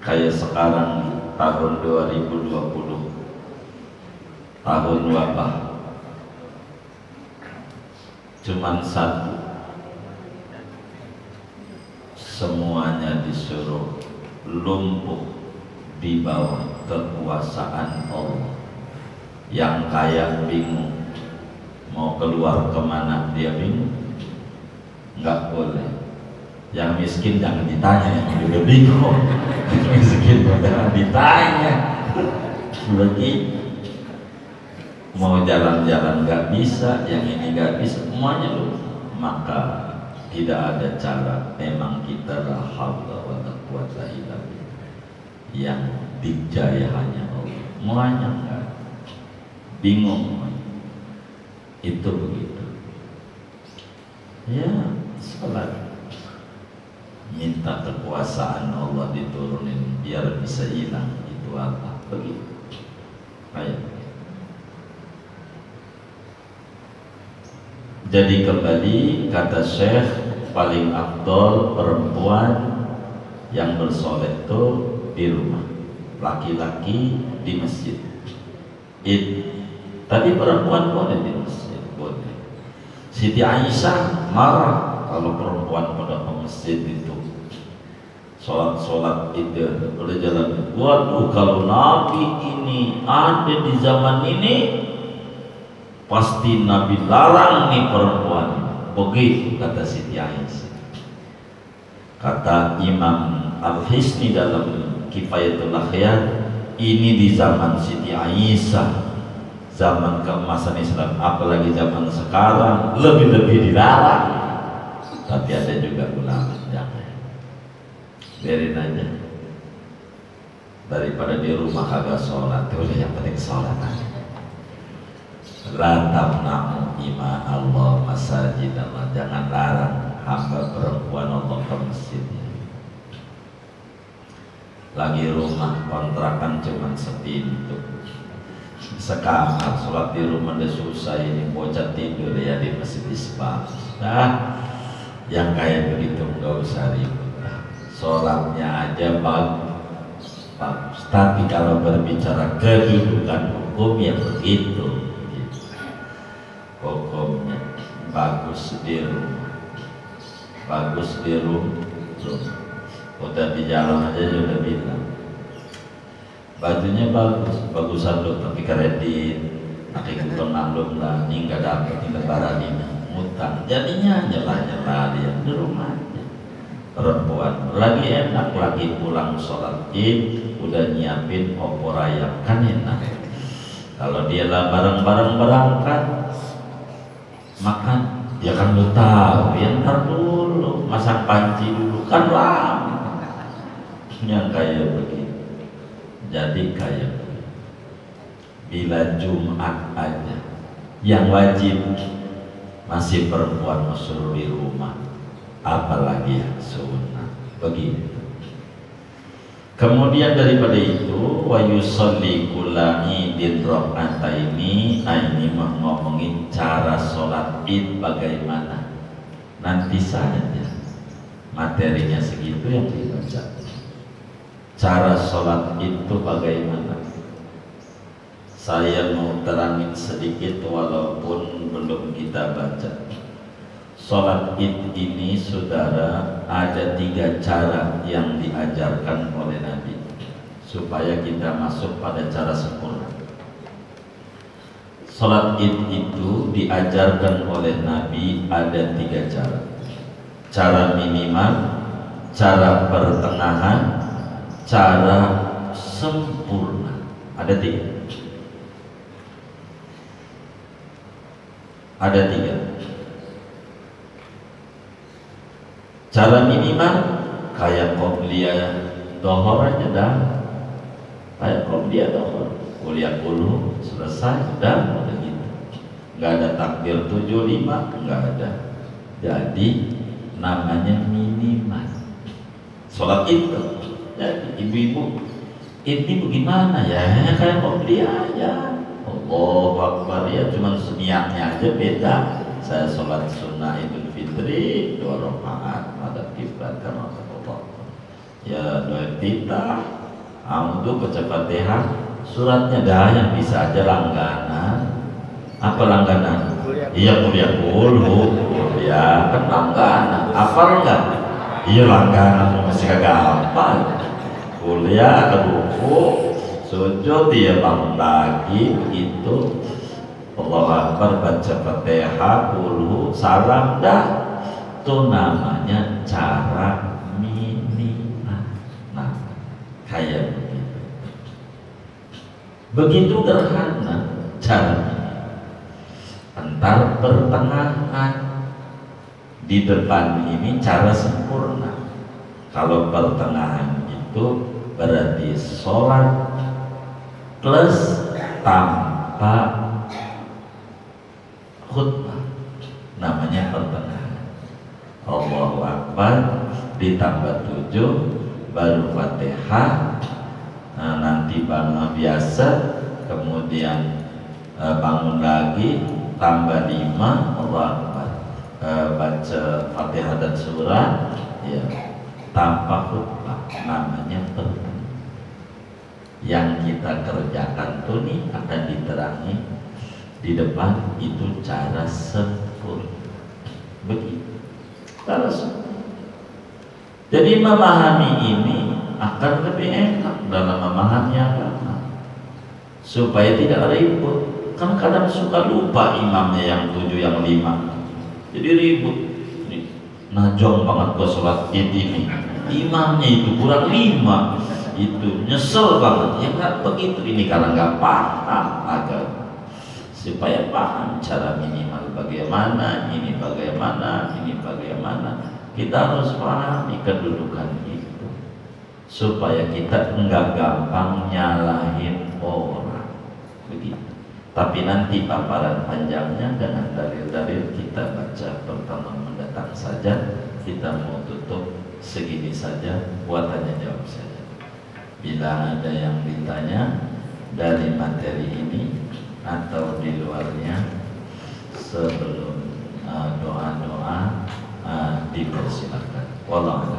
Kayak sekarang tahun 2020, tahun wabah, cuman satu, semuanya disuruh lumpuh di bawah kekuasaan Allah. Yang kaya bingung mau keluar kemana, dia bingung, nggak boleh. Yang miskin jangan ditanya, yang juga bingung. Miskin jangan ditanya. Begitu. Mau jalan-jalan nggak bisa, yang ini nggak bisa, semuanya loh. Maka tidak ada cara, memang kita la haula wala quwata illa billah. Yang dijaya hanya Allah. Semuanya enggak. Bingung. Itu begitu. Ya, salat. Minta kekuasaan Allah diturunin biar bisa hilang. Itu apa? Begitu. Ayo. Jadi kembali kata Syekh, paling afdol perempuan yang bersoleh itu di rumah, laki-laki di masjid. Tadi perempuan boleh di masjid, boleh. Siti Aisyah marah kalau perempuan pada ke masjid itu sholat itu udah jalan. Waduh, kalau Nabi ini ada di zaman ini, pasti Nabi larang nih perempuan. Begitu kata Siti Aisyah. Kata Imam Al-Hisni dalam Kifayatul Akhyar, ini di zaman Siti Aisyah, zaman keemasan Islam, apalagi zaman sekarang lebih-lebih dilarang. Tapi ada juga ulama jangan, biarin aja, daripada di rumah kagak sholat. Udah yang penting sholat aja. La tamna'u ima Allah masajid Allah, jangan larang hamba perempuan Allah ke masjidnya. Lagi rumah kontrakan cuma sepintu, sekamar, sholat di rumah udah susah, ini bocah tidur ya di masjid Islam. Nah, yang kayak begitu nggak usah ribut, sholatnya aja bagus. Tapi kalau berbicara kedudukan hukum ya begitu, hukumnya bagus di rumah, bagus di rumah. Udah di jalan aja udah bilang bajunya bagus, bagusan lo tapi kredit, akhirnya maklum lah, ini nggak dapet di lebaran ini, ngutang, jadinya nyela-nyela dia di rumahnya. Perempuan lagi enak, lagi pulang sholat id, udah nyiapin opor ayam, kan enak. Kalau dia lah bareng-bareng berangkat makan, ya kan lu tahu, ya ntar dulu masak panci dulu, kan lama. Yang kayak begitu. Jadi kayak bila Jumat aja yang wajib masih perempuan musuh di rumah, apalagi yang sunnah begitu. Kemudian daripada itu wa yusolli kulla idin rakaataini, ini ngomongin cara sholat id bagaimana. Nanti saja materinya segitu yang dibaca. Cara sholat itu bagaimana? Saya mau terangin sedikit walaupun belum kita baca. Sholat id ini saudara ada 3 cara yang diajarkan oleh Nabi supaya kita masuk pada cara sempurna. Sholat id itu diajarkan oleh Nabi ada 3 cara. Cara minimal, cara pertengahan, cara sempurna. Ada 3. Ada 3. Cara minimal kayak qobliyah dohor aja dah, kayak qobliyah dohor, kuliah dulu selesai dah, udah gitu. Nggak ada takbir 75, nggak ada. Jadi namanya minimal sholat itu. Jadi ibu-ibu ini bagaimana ya, kayak qobliyah aja. Allahu Akbar ya, cuma niatnya aja beda. Saya sholat sunnah Idul Fitri 2 rakaat pada kiblat karena Allah. Ya doa kita, amdu baca Fatihah, suratnya dah yang bisa aja langganan. Apa langganan? Iya kuliah dulu, ya kan langganan. Hafal nggak? Iya langganan masih kagak hafal. Kuliah ruku, sujud dia bangun lagi begitu. Allahu Akbar baca Fatihah dulu, salam dah. Itu namanya cara minimal. Nah, kayak begitu. Begitu gerhana caranya. Entar pertengahan, di depan ini cara sempurna. Kalau pertengahan itu berarti sholat plus tanpa khutbah, namanya pertengahan. Allahu Akbar ditambah 7 baru Fatihah. Nah, nanti bangun biasa, kemudian bangun lagi tambah 5 Allahu Akbar, baca Fatihah dan surah ya, tanpa khutbah, namanya pertengahan. Yang kita kerjakan tuh nih akan diterangi di depan, itu cara sempurna. Begitu cara sempurna. Jadi memahami ini akan lebih enak dalam memahami agama, supaya tidak ribut. Kan kadang suka lupa imamnya yang 7 yang 5, jadi ribut. Najong banget ke sholat id ini, imamnya itu kurang 5, itu nyesel banget. Ya nggak begitu, ini karena nggak paham agama. Supaya paham cara minimal bagaimana, ini bagaimana, ini bagaimana, kita harus pahami kedudukan itu supaya kita enggak gampang nyalahin orang begitu. Tapi nanti paparan panjangnya dengan dalil-dalil kita baca pertemuan mendatang saja. Kita mau tutup segini saja, buat tanya jawab saja. Bila ada yang ditanya dari materi ini, atau di luarnya sebelum doa-doa dipersilakan. Wallahu